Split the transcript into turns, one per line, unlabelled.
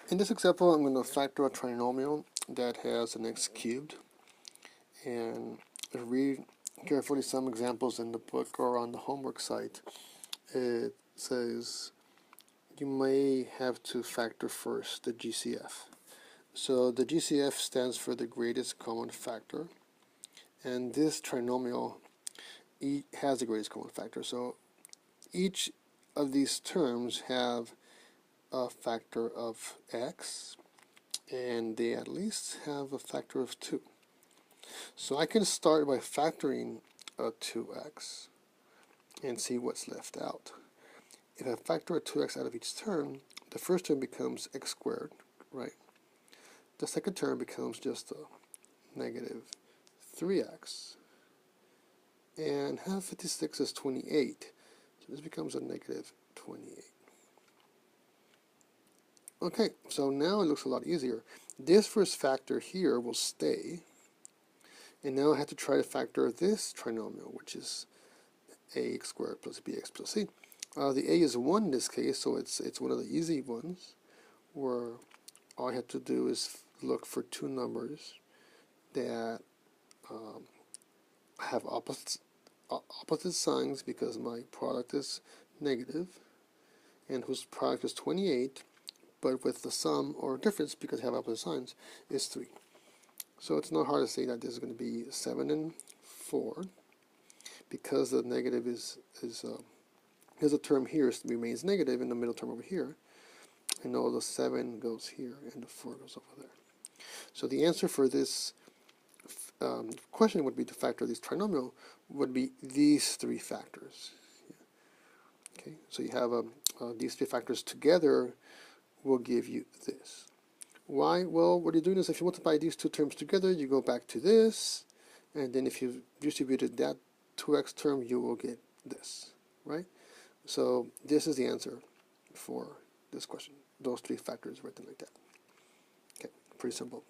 In this example, I'm going to factor a trinomial that has an x cubed, and read carefully some examples in the book or on the homework site. It says you may have to factor first the GCF. So the GCF stands for the greatest common factor, and this trinomial has the greatest common factor. So each of these terms have a factor of x, and they at least have a factor of 2. So I can start by factoring a 2x and see what's left out. If I factor a 2x out of each term, the first term becomes x squared, right? The second term becomes just a negative 3x. And half 56 is 28. So this becomes a negative 28. Okay, so now it looks a lot easier. This first factor here will stay. And now I have to try to factor this trinomial, which is ax squared plus bx plus c. The a is 1 in this case, so it's one of the easy ones, where all I have to do is look for two numbers that have opposite signs because my product is negative, and whose product is 28, but with the sum or difference, because I have opposite signs, is 3. So it's not hard to say that this is going to be 7 and 4, because the negative there's a term here remains negative in the middle term over here, and all the 7 goes here and the 4 goes over there. So the answer for this question would be to factor this trinomial would be these 3 factors. Okay, so you have these 3 factors together will give you this. Why? Well, what you're doing is if you multiply these 2 terms together, you go back to this, and then if you distributed that 2x term, you will get this, right? So this is the answer for this question. Those 3 factors written like that. Okay, pretty simple.